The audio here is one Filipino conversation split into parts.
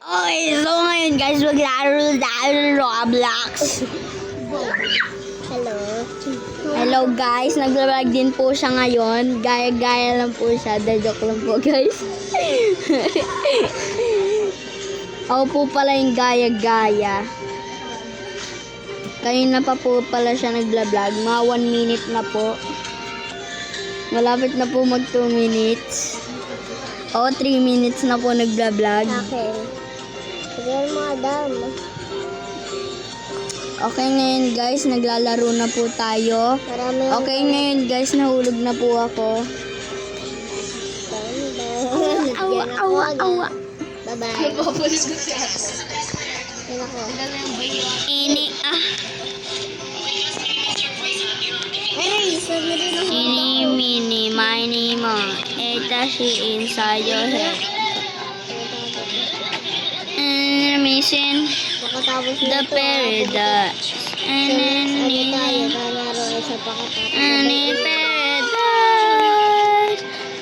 Okay, so ngayon guys, maglaro tayo ng Roblox. Hello. Hello guys, nagla-vlog din po siya ngayon. Gaya-gaya lang po siya. Joke lang po guys. Ako po pala yung gaya-gaya. Kanina pa po pala siya nagla-vlog. Mga 1 minute na po. Malapit na po mag 2 minutes. O 3 minutes na po nagla-vlog. Okay. Sabihan mo, Adam. Okay, ngayon guys, naglalaro na po tayo. Marami Okay, ngayon guys, nahulog na po ako. Awa, awa, awa. Bye-bye. Papalis ko siya. Yan ako. Ini Ay, sabi rin ako. Ini, mini, miny, mo. Itashi inside your head. Missing Pakatapos the nito, paradise. And tayo, kalaro sa pakatapos. any paradise.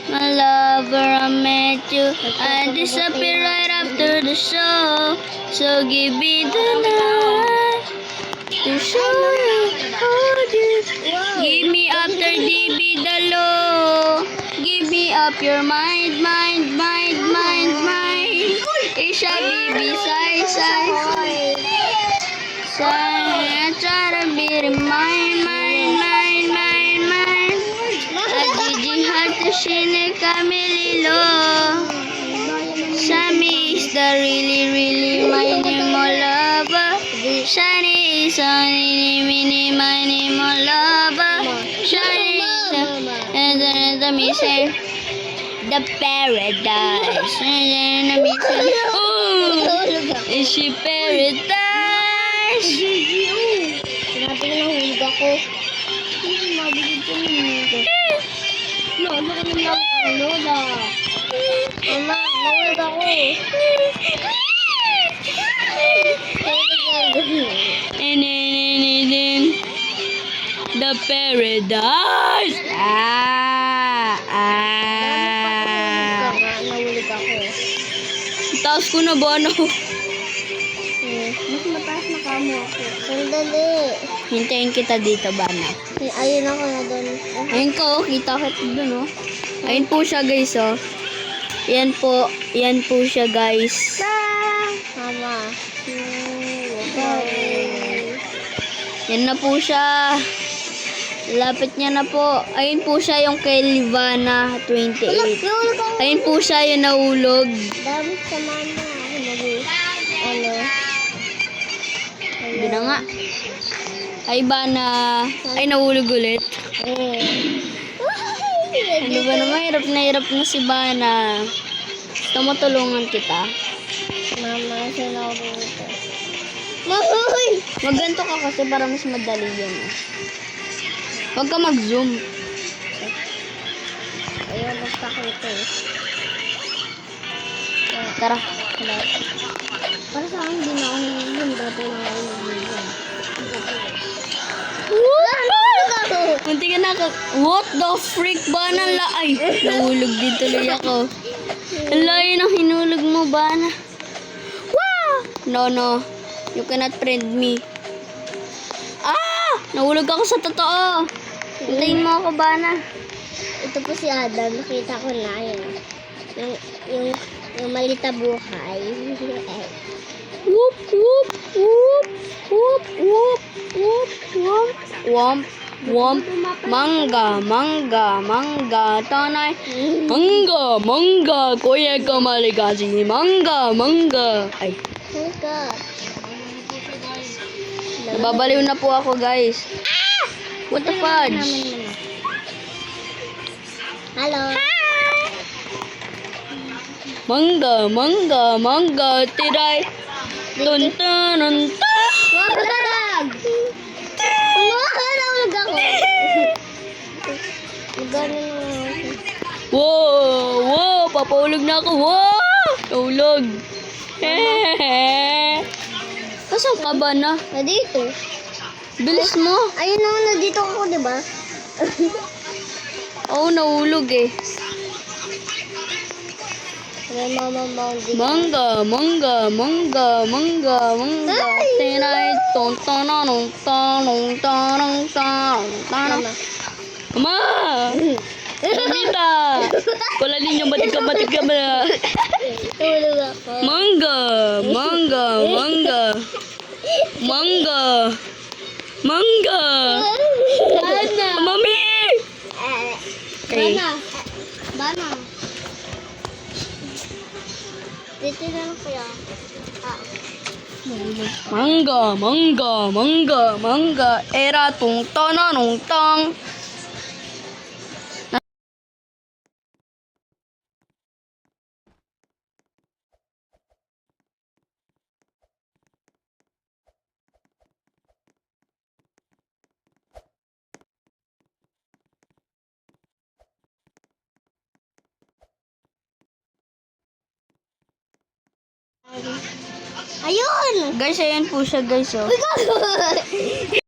My lover, I met you. I disappear right after the show. So give me the night to show you how you. Give me after DB the low. Give me up your mind, mind, mind, mind, mind. Isha baby, sigh, sigh. Sigh, I try to be the mine, mine, mine, mine, mine. Ajiji hati shine kamililo. Shami is the really, really my name of lover. Shani is only mini, my name of lover. Shani is the missing. The paradise. And then the oh, is she paradise? Sinabi ko nahulog ako. Mabilis ko nahulog. Lola ka naman ako, Lola. Mama, nahulog ako. And then the paradise. Nahulog ako. Taas ko na ba ano? Mas mataas na kamo ako. Sandali. Hintayin kita dito ba na? Ayun ako na doon. Ayun ko, kita kita dun oh. Ayun po siya guys oh. Yan po siya guys. Mama. Yan na po siya. Lapit niya na po. Ayun po siya yung kay Livana 28. Nahulog ako. Ayun po siya yung nahulog. Dami sa mama. Ano? Hindi na nga. Ay Bana. Ay nahulog ulit. Ano ba naman? Hirap na si Bana. Gusto mo tulungan kita? Mama, saan ako pumunta? Mahoy! Magganto ka kasi para mas madali yun. Huwag ka mag-zoom. Ayun, magpakita eh. Tara. Para sa akin, hindi na ako nililin. Dati na ako nililin. Munti ka na what the freak ba na ay, nahulog din tuloy ako. Ang layo ng hinulog mo, Bana. Wow! No. You cannot friend me. Nahulog ako sa totoo. Hintayin mo ako, Bana. Ito po si Adam. Nakita ko na yun. Yung malita buhay. Whoop, whoop, whoop, whoop, whoop, whoop, whoop, whoop, whoop, mangga, mangga, mangga, tanay, mangga, kuya kamali kasi, mangga. Ay, Halika. nababaliw na po ako, guys. What the fudge? Hello. Mangga, tiray, tuntununta. Wag lang! Nahulog ako. Ganun mo. Wow, papahulog na ako. Wow, nahulog. Saan ka ba na? Dito. Bilis mo. Ayun na, nandito ako, di ba? Oo, nahulog eh. May mama mountain. Manga, manga, manga, manga, manga. Ay! Tinay, tong, tanong, tanong, tanong, tanong, tanong. Mama. Mama! Mamita! Wala ninyo batik ka ba? Tulog ako. Manga, manga, manga. Manga. Manga. Bana. Mami! Okay. Bana. Bana. Dito na lang kaya. Manga, manga, manga, manga. Era tung tanong tang. Ayun! Guys, ayan po siya guys. Oh. Uy, gago!